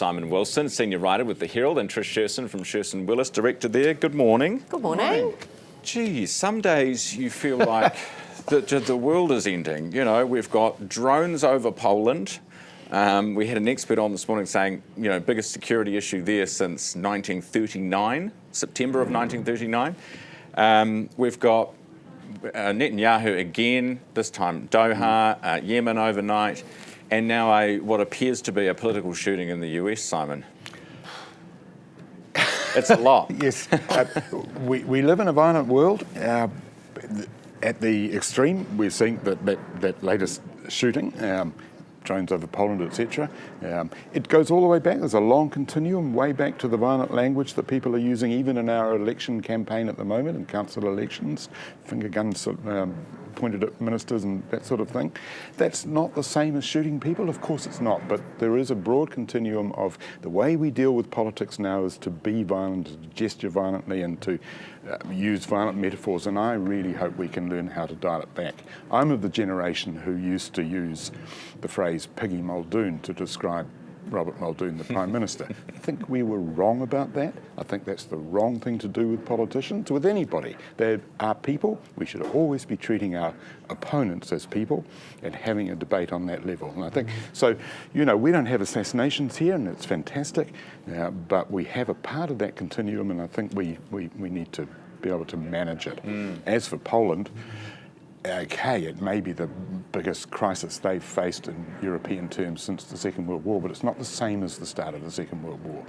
Simon Wilson, senior writer with the Herald, and Trish Sherson from Sherson Willis, director there. Good morning. Good morning. Geez, some days you feel like the world is ending. You know, we've got drones over Poland. We had an expert on this morning saying, you know, biggest security issue there since 1939, September of 1939. We've got Netanyahu again, this time Doha, Yemen overnight, and now what appears to be a political shooting in the US, Simon. It's a lot. Yes. We live in a violent world. At the extreme, we're seeing that latest shooting, drones over Poland, etc. It goes all the way back. There's a long continuum way back to the violent language that people are using even in our election campaign at the moment, in council elections, finger guns pointed at ministers and that sort of thing. That's not the same as shooting people, of course it's not, but there is a broad continuum of the way we deal with politics now is to be violent, to gesture violently and to use violent metaphors, and I really hope we can learn how to dial it back. I'm of the generation who used to use the phrase Piggy Muldoon to describe Robert Muldoon, the Prime Minister. I think we were wrong about that. I think that's the wrong thing to do with politicians, with anybody. They are people. We should always be treating our opponents as people and having a debate on that level. And I think, so, you know, we don't have assassinations here, and it's fantastic, but we have a part of that continuum, and I think we need to be able to manage it. As for Poland, okay, it may be the biggest crisis they've faced in European terms since the Second World War, but it's not the same as the start of the Second World War.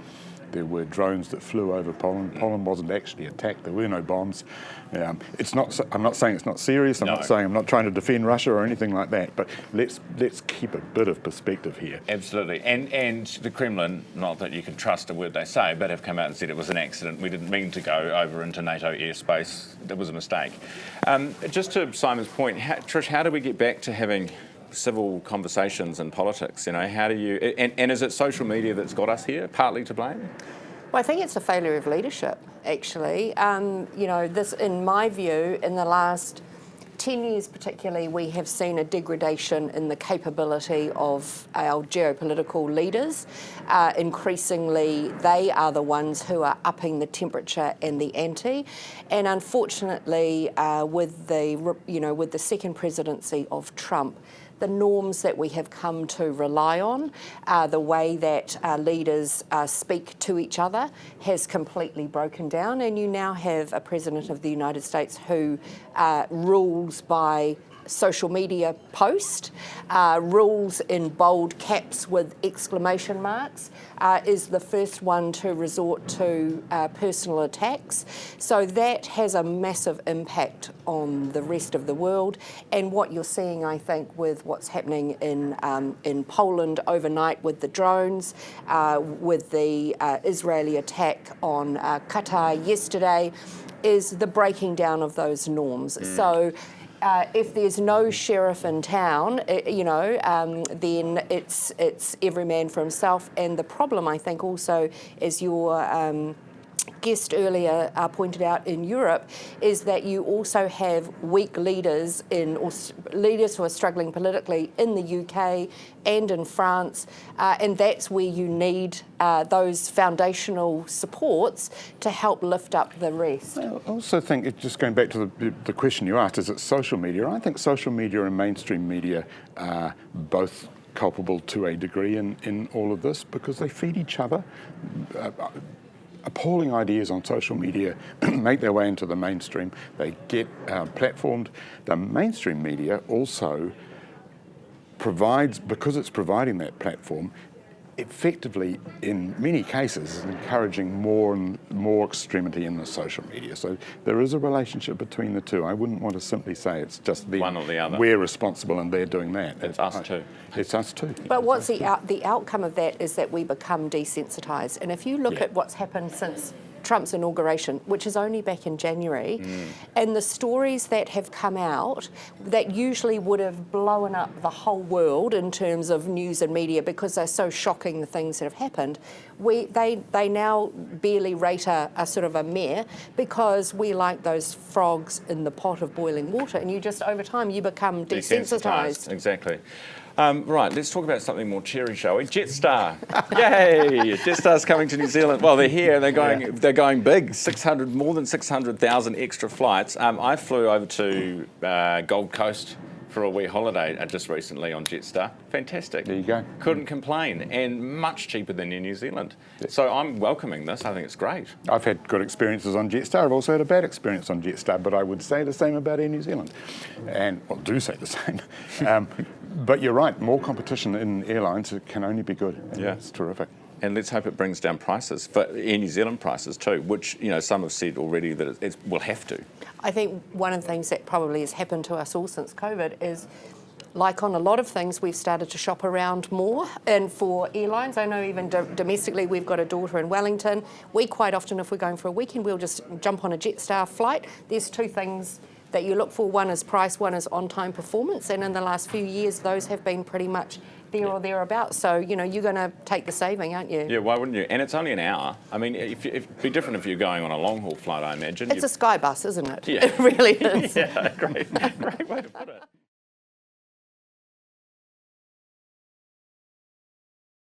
There were drones that flew over Poland. Poland wasn't actually attacked. There were no bombs. It's not. I'm not saying it's not serious. I'm not saying I'm not trying to defend Russia or anything like that. But let's keep a bit of perspective here. Absolutely. And the Kremlin, not that you can trust a word they say, but have come out and said it was an accident. We didn't mean to go over into NATO airspace. It was a mistake. Just to Simon's point, Trish, how do we get back to having civil conversations in politics? You know, how do you, and is it social media that's got us here, partly to blame? Well, I think it's a failure of leadership, actually. You know, this, in my view, in the last 10 years particularly, we have seen a degradation in the capability of our geopolitical leaders. Increasingly, they are the ones who are upping the temperature and the ante. And unfortunately, with the second presidency of Trump, the norms that we have come to rely on, the way that leaders speak to each other has completely broken down, and you now have a President of the United States who rules by social media post, rules in bold caps with exclamation marks, is the first one to resort to personal attacks. So that has a massive impact on the rest of the world. And what you're seeing, I think, with what's happening in Poland overnight with the drones, with the Israeli attack on Qatar yesterday, is the breaking down of those norms. So if there's no sheriff in town, then it's every man for himself. And the problem, I think, also, as your guest earlier pointed out in Europe, is that you also have weak leaders or leaders who are struggling politically in the UK and in France, and that's where you need those foundational supports to help lift up the rest. I also think, just going back to the question you asked, is it social media? I think social media and mainstream media are both culpable to a degree in all of this, because they feed each other. Appalling ideas on social media make their way into the mainstream. They get platformed. The mainstream media also provides, because it's providing that platform, effectively, in many cases, is encouraging more and more extremity in the social media. So there is a relationship between the two. I wouldn't want to simply say it's just one or the other. We're responsible and they're doing that. It's us too. It's us too. But what's the outcome of that is that we become desensitised. And if you look at what's happened since Trump's inauguration, which is only back in January, and the stories that have come out that usually would have blown up the whole world in terms of news and media because they're so shocking, the things that have happened, they now barely rate a sort of a meh, because we like those frogs in the pot of boiling water, and you just, over time, you become desensitised. Exactly. Right, let's talk about something more cheery, shall we? Jetstar, yay! Jetstar's coming to New Zealand. Well, they're here. They're going big. More than 600,000 extra flights. I flew over to Gold Coast for a wee holiday just recently on Jetstar. Fantastic. There you go. Couldn't complain, and much cheaper than in New Zealand. So I'm welcoming this. I think it's great. I've had good experiences on Jetstar. I've also had a bad experience on Jetstar, but I would say the same about Air New Zealand. And, well, do say the same. But you're right, more competition in airlines can only be good. Yeah. It's terrific. And let's hope it brings down prices, for Air New Zealand prices too, which some have said already that it will have to. I think one of the things that probably has happened to us all since COVID is, like on a lot of things, we've started to shop around more. And for airlines, I know even domestically, we've got a daughter in Wellington. We quite often, if we're going for a weekend, we'll just jump on a Jetstar flight. There's two things that you look for. One is price, one is on-time performance. And in the last few years, those have been pretty much there or thereabouts. So, you're going to take the saving, aren't you? Yeah, why wouldn't you? And it's only an hour. I mean, it'd be different if you're going on a long-haul flight, I imagine. It's a sky bus, isn't it? Yeah. It really is. Yeah, great way to put it.